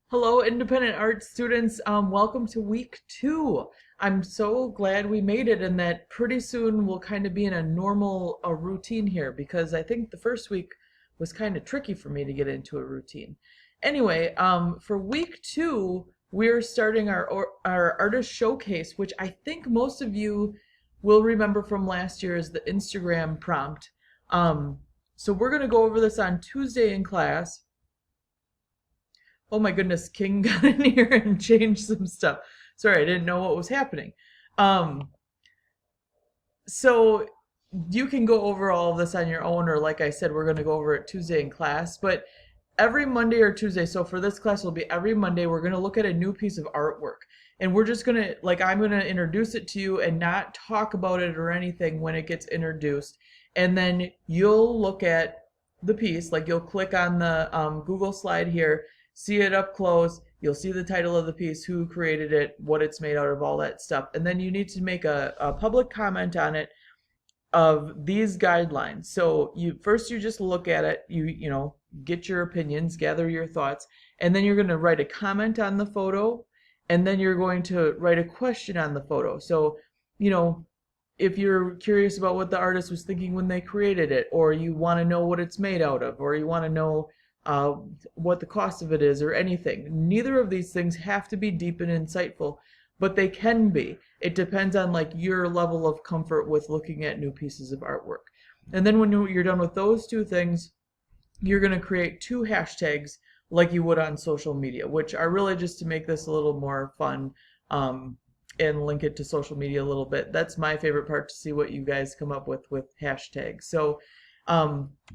Hello, independent art students. Welcome to week 2. I'm so glad we made it and that pretty soon we'll kind of be in a normal routine here because I think the first week was kind of tricky for me to get into a routine. Anyway, for week 2, we're starting our artist showcase, which I think most of you will remember from last year as the Instagram prompt. So we're going to go over this on Tuesday in class. Oh my goodness, King got in here and changed some stuff. Sorry, I didn't know what was happening. Um, so you can go over all of this on your own, or like I said, we're going to go over it Tuesday in class. But every Monday or Tuesday, so for this class, will be every Monday, we're going to look at a new piece of artwork. And we're just going to, like, I'm going to introduce it to you and not talk about it or anything when it gets introduced. And then you'll look at the piece, like you'll click on the Google slide here, see it up close, you'll see the title of the piece, who created it, what it's made out of, all that stuff. And then you need to make a public comment on it of these guidelines. So you just look at it, you know, get your opinions, gather your thoughts, and then you're going to write a comment on the photo, and then you're going to write a question on the photo. So, you know, if you're curious about what the artist was thinking when they created it, or you want to know what it's made out of, or you want to know uh, what the cost of it is, or anything. Neither of these things have to be deep and insightful, but they can be. It depends on like your level of comfort with looking at new pieces of artwork. And then when you're done with those two things, you're going to create 2 hashtags like you would on social media, which are really just to make this a little more fun, and link it to social media a little bit. That's my favorite part, to see what you guys come up with hashtags. So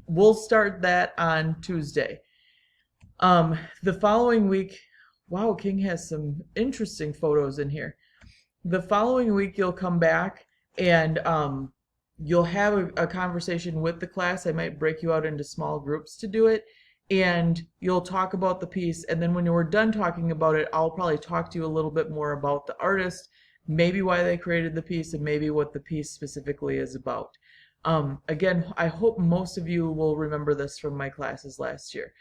we'll start that on Tuesday. The following week, wow, King has some interesting photos in here. The following week, you'll come back and you'll have a conversation with the class. I might break you out into small groups to do it. And you'll talk about the piece. And then when you're done talking about it, I'll probably talk to you a little bit more about the artist, maybe why they created the piece, and maybe what the piece specifically is about. Again, I hope most of you will remember this from my classes last year.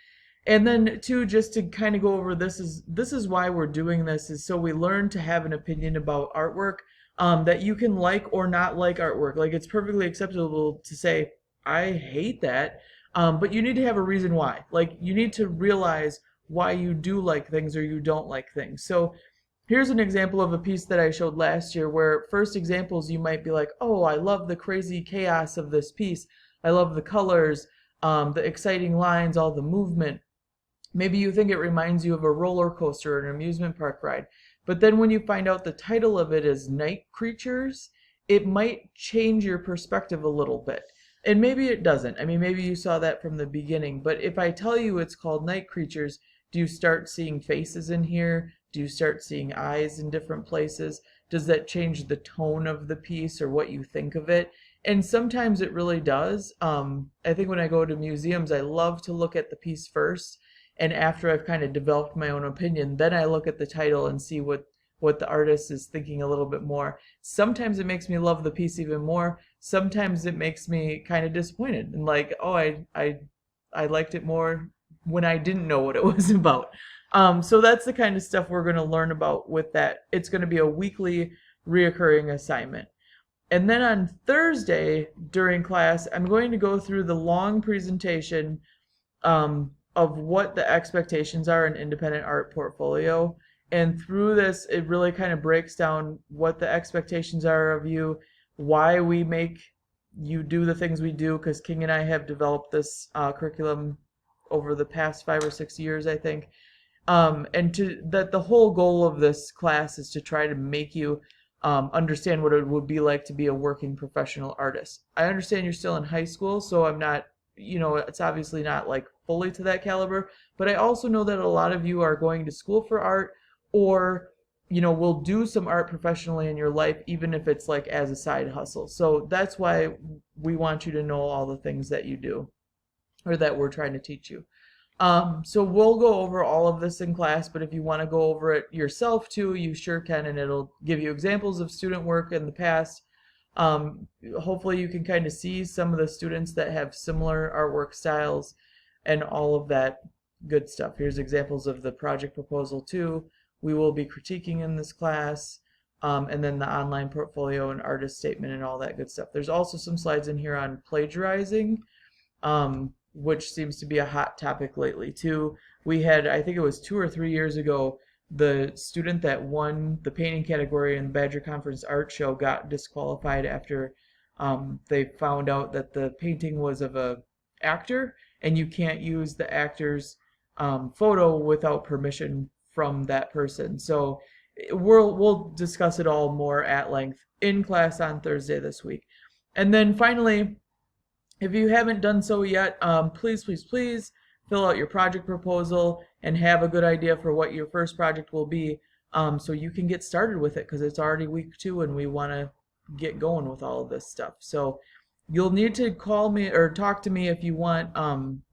And then too, just to kind of go over, this is why we're doing this, is so we learn to have an opinion about artwork, that you can like or not like artwork. Like, it's perfectly acceptable to say, I hate that, but you need to have a reason why. Like, you need to realize why you do like things or you don't like things. So here's an example of a piece that I showed last year, where first examples you might be like, oh, I love the crazy chaos of this piece. I love the colors, the exciting lines, all the movement. Maybe you think it reminds you of a roller coaster or an amusement park ride. But then when you find out the title of it is Night Creatures, it might change your perspective a little bit. And maybe it doesn't. I mean, maybe you saw that from the beginning. But if I tell you it's called Night Creatures, do you start seeing faces in here? Do you start seeing eyes in different places? Does that change the tone of the piece or what you think of it? And sometimes it really does. I think when I go to museums, I love to look at the piece first, and after I've kind of developed my own opinion, then I look at the title and see what the artist is thinking a little bit more. Sometimes it makes me love the piece even more. Sometimes it makes me kind of disappointed and like, oh, I liked it more when I didn't know what it was about. So that's the kind of stuff we're going to learn about with that. It's going to be a weekly reoccurring assignment. And then on Thursday during class, I'm going to go through the long presentation of what the expectations are in independent art portfolio. And through this, it really kind of breaks down what the expectations are of you, why we make you do the things we do, because King and I have developed this curriculum over the past 5 or 6 years, I think. And that the whole goal of this class is to try to make you understand what it would be like to be a working professional artist. I understand you're still in high school, so I'm not, you know, it's obviously not like fully to that caliber, but I also know that a lot of you are going to school for art, or, you know, will do some art professionally in your life, even if it's like as a side hustle. So that's why we want you to know all the things that you do, or that we're trying to teach you. So we'll go over all of this in class, but if you want to go over it yourself too, you sure can, and it'll give you examples of student work in the past. Hopefully you can kind of see some of the students that have similar artwork styles and all of that. good stuff. Here's examples of the project proposal too. We will be critiquing in this class, and then the online portfolio and artist statement and all that good stuff. There's also some slides in here on plagiarizing, which seems to be a hot topic lately too. We had, I think it was 2 or 3 years ago, the student that won the painting category in the Badger Conference art show got disqualified after they found out that the painting was of a actor, and you can't use the actor's photo without permission from that person. So we'll discuss it all more at length in class on Thursday this week. And then finally, if you haven't done so yet, please, please, please fill out your project proposal and have a good idea for what your first project will be, so you can get started with it, because it's already week 2 and we want to get going with all of this stuff. So you'll need to call me or talk to me if you want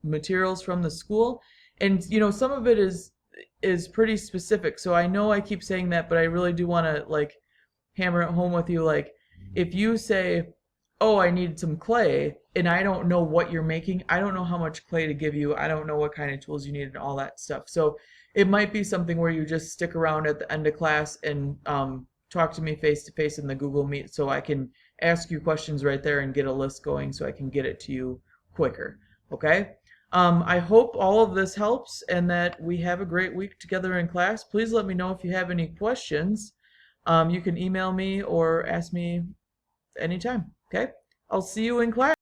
materials from the school. And some of it is pretty specific. So I know I keep saying that, but I really do want to like hammer it home with you. Like, if you say, oh, I need some clay, and I don't know what you're making, I don't know how much clay to give you, I don't know what kind of tools you need and all that stuff. So it might be something where you just stick around at the end of class and talk to me face to face in the Google Meet, so I can ask you questions right there and get a list going so I can get it to you quicker. Okay? I hope all of this helps and that we have a great week together in class. Please let me know if you have any questions. You can email me or ask me anytime. Okay? I'll see you in class.